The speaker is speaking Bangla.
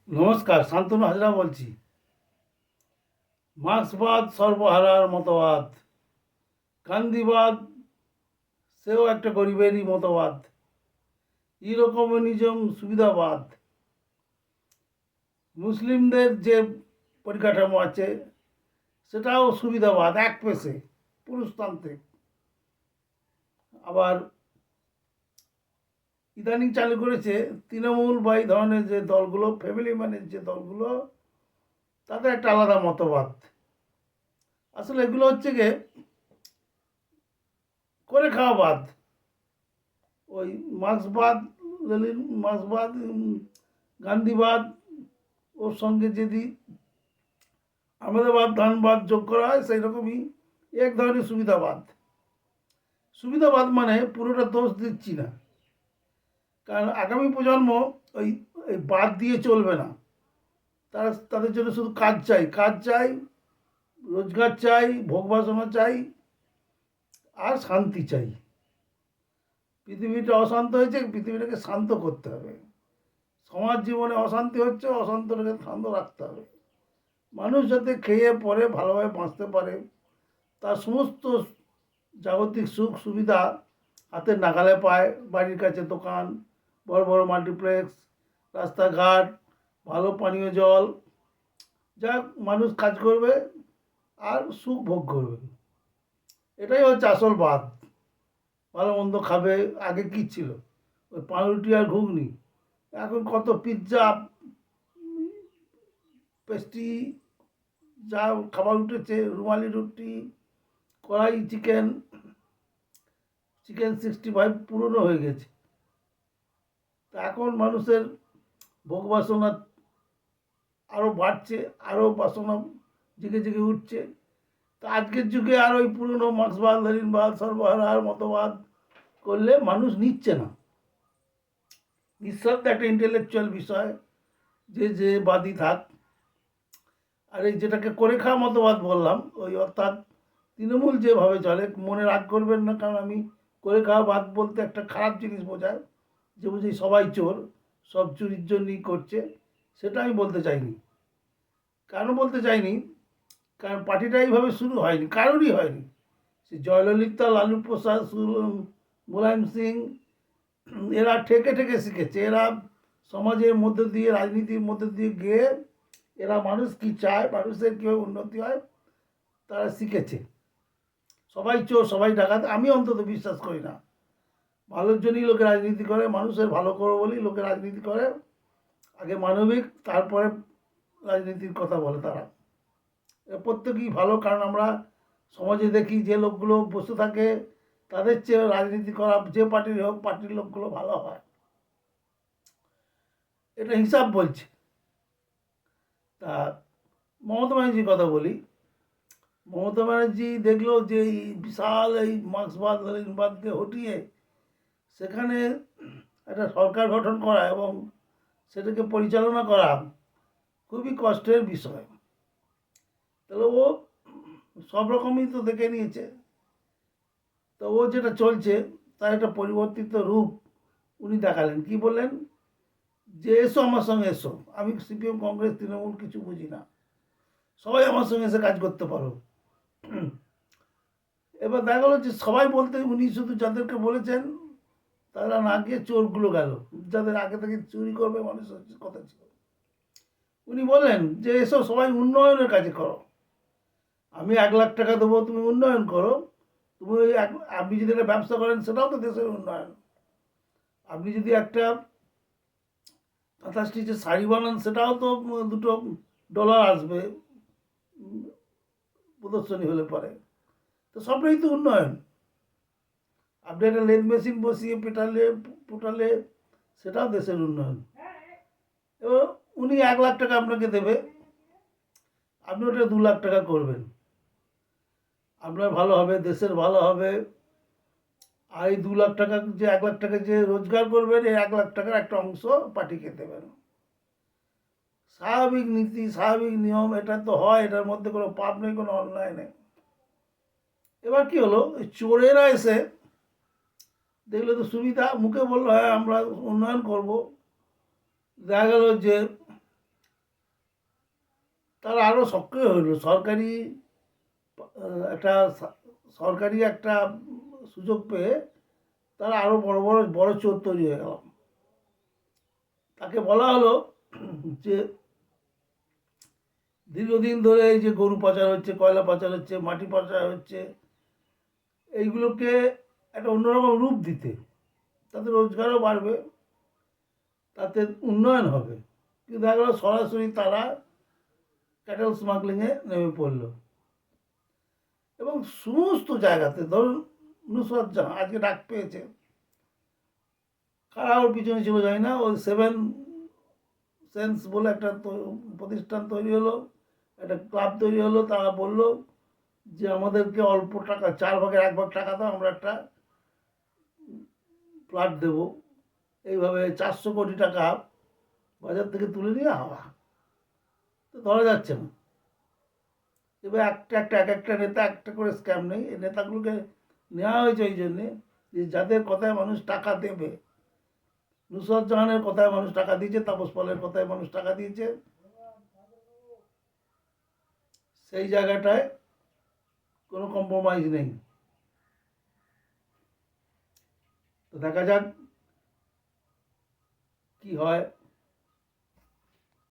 নমস্কার, শান্তনু হাজরা বলছি। মার্ক্সবাদ সর্বহারার মতবাদ, গান্ধীবাদ সেও একটা গরিবেরই মতবাদ, ইউরোকমিউনিজম সুবিধাবাদ, মুসলিমদের যে পরিকাঠামো আছে সেটাও সুবিধাবাদ, এক পেশে পুরুষতান্ত্রিক। আবার ইদানিং চালু করেছে তৃণমূল বা এই ধরনের যে দলগুলো, ফ্যামিলি ম্যানের যে দলগুলো, তাদের একটা আলাদা মতবাদ। আসলে এগুলো হচ্ছে গিয়ে করে খাওয়া বাদ। ওই মার্ক্সবাদ, লেনিন মার্ক্সবাদ, গান্ধীবাদ, ওর সঙ্গে যদি আহমেদাবাদ ধানবাদ যোগ করা হয় সেই রকমই এক ধরনের সুবিধাবাদ। সুবিধাবাদ মানে পুরোটা দোষ দিচ্ছি না, কারণ আগামী প্রজন্ম ওই ওই বাদ দিয়ে চলবে না। তাদের জন্য শুধু কাজ চাই, কাজ চাই, রোজগার চাই, ভোগ বাসনা চাই, আর শান্তি চাই। পৃথিবীটা অশান্ত হয়েছে, পৃথিবীটাকে শান্ত করতে হবে। সমাজ জীবনে অশান্তি হচ্ছে, অশান্তটাকে শান্ত রাখতে হবে। মানুষ যাতে খেয়ে পরে ভালোভাবে বাঁচতে পারে, তার সমস্ত জাগতিক সুখ সুবিধা হাতের নাগালে পায়। বাড়ির কাছে দোকান, বড় বড় মাল্টিপ্লেক্স, রাস্তাঘাট, ভালো পানীয় জল, যা মানুষ কাজ করবে আর সুখ ভোগ করবে। এটাই হচ্ছে আসল বাদ। ভালো মন্দ খাবে। আগে কী ছিল? ওই পাউরুটি আর ঘুগনি। এখন কত পিৎজা, পেস্ট্রি, যা খাবার উঠেছে, রুমালি রুটি, কড়াই চিকেন, চিকেন 65 পুরনো হয়ে গেছে। তা এখন মানুষের ভোগ বাসনা আরও বাড়ছে, আরও বাসনা জেগে জেগে উঠছে। তা আজকের যুগে আর ওই পুরনো মার্ক্সবাদ, লেনিনবাদ, সর্বহারার মতবাদ করলে মানুষ নিচ্ছে না। নিঃশব্দে একটা ইন্টেলেকচুয়াল বিষয়, যে যে বাদী থাক। আর এই যেটাকে করে খাওয়া মতবাদ বললাম, ওই অর্থাৎ তৃণমূল যেভাবে চলে, মনে রাগ করবেন না, কারণ আমি করে খাওয়া বাদ বলতে একটা খারাপ জিনিস বোঝায়, যে বুঝি সবাই চোর, সব চুরির জন্যই করছে, সেটা আমি বলতে চাইনি। কেন বলতে চাইনি? কারণ পার্টিটা এইভাবে শুরু হয়নি, কারোরই হয়নি। সে জয়ললিতা, লালু প্রসাদ, মুলায়ম সিং, এরা ঠেকে ঠেকে শিখেছে। এরা সমাজের মধ্যে দিয়ে, রাজনীতির মধ্যে দিয়ে গিয়ে এরা মানুষ কী চায়, মানুষের কীভাবে উন্নতি হয়, তারা শিখেছে। সবাই চোর, সবাই ডাকাত আমি অন্তত বিশ্বাস করি না। ভালোর জন্যই লোকে রাজনীতি করে, মানুষের ভালো করো বলেই লোকে রাজনীতি করে। আগে মানবিক, তারপরে রাজনীতির কথা বলে তারা। প্রত্যেকেই ভালো, কারণ আমরা সমাজে দেখি যে লোকগুলো বসে থাকে তাদের চেয়ে রাজনীতি করা যে পার্টির হোক, পার্টির লোকগুলো ভালো হয়। এটা হিসাব বলছে। তা মমতা ব্যানার্জির কথা বলি। মমতা ব্যানার্জি দেখলো যে এই বিশাল এই মার্ক্সবাদ লেনিনবাদকে হটিয়ে সেখানে একটা সরকার গঠন করা এবং সেটাকে পরিচালনা করা খুবই কষ্টের বিষয়। তাহলে ও সব রকমই তো দেখে নিয়েছে। তো ও যেটা চলছে তার একটা পরিবর্তিত রূপ উনি দেখালেন। কি বললেন? যে এসো আমার সঙ্গে এসো, আমি সিপিএম, কংগ্রেস, তৃণমূল কিছু বুঝি না, সবাই আমার সঙ্গে এসে কাজ করতে পারো। এবার দেখা গেলো যে সবাই বলতে উনি শুধু যাদেরকে বলেছেন তারা না গিয়ে চোরগুলো গেল, যাদের আগে থেকে চুরি করবে মানুষের কথা ছিল। উনি বললেন যে এসব সবাই উন্নয়নের কাজে করো, আমি 1 লাখ টাকা দেবো, তুমি উন্নয়ন করো। তুমি আপনি যদি একটা ব্যবসা করেন সেটাও তো দেশের উন্নয়ন। আপনি যদি একটা 25টি শাড়ি বানান সেটাও তো $2 আসবে প্রদর্শনী হলে পরে। তো সবটাই তো উন্নয়ন। আপনি একটা লেদ মেশিন বসিয়ে পোটালে সেটাও দেশের উন্নয়ন। এবার উনি 1 লাখ টাকা আপনাকে দেবে, আপনি ওটা 2 লাখ টাকা করবেন, আপনার ভালো হবে, দেশের ভালো হবে। আর এই 2 লাখ টাকা, যে 1 লাখ টাকা যে রোজগার করবেন, এই 1 লাখ টাকার একটা অংশ পার্টিকে দেবেন। স্বাভাবিক নীতি, স্বাভাবিক নিয়ম, এটা তো হয়, এটার মধ্যে কোনো পাপ নেই, কোনো অন্যায় নেই। এবার কি হলো, চোরেরা এসে দেখলো তো সুবিধা, মুখে বললো হ্যাঁ আমরা উন্নয়ন করব। দেখা গেল যে তারা আরও সক্রিয় হইল। সরকারি একটা সুযোগ পেয়ে তারা আরও বড় বড় বড় চোর তৈরি হয়ে গেল। তাকে বলা হলো যে দীর্ঘদিন ধরে এই যে গরু পাচার হচ্ছে, কয়লা পাচার হচ্ছে, মাটি পাচার হচ্ছে, এইগুলোকে একটা অন্যরকম রূপ দিতে, তাতে রোজগারও বাড়বে, তাতে উন্নয়ন হবে। কিন্তু দেখা গেলো সরাসরি তারা ক্যাটেল স্মাগলিংয়ে নেমে পড়লো। এবং সমস্ত জায়গাতে ধরুন নুসরাত জাহাঁ আজকে ডাক পেয়েছে, কারা ওর পিছনে ছিল জানি না, ওই সেভেন সেন্স বলে একটা প্রতিষ্ঠান তৈরি হলো, একটা ক্লাব তৈরি হলো। তারা বলল যে আমাদেরকে অল্প টাকা, 1/4 টাকা দাও, আমরা একটা ফ্ল্যাট দেবো। এইভাবে 400 কোটি টাকা বাজার থেকে তুলে নিয়ে হাওয়া, তো ধরা যাচ্ছে না। এবার এক একটা নেতা একটা করে স্ক্যাম নেই, এই নেতাগুলোকে নেওয়া হয়েছে ওই জন্যে যে যাদের কথায় মানুষ টাকা দেবে। নুসরত জাহানের কথায় মানুষ টাকা দিয়েছে, তাপস পালের কথায় মানুষ টাকা দিয়েছে, সেই জায়গাটায় কোনো কম্প্রোমাইজ নেই। তো দেখা যাক কি হয়।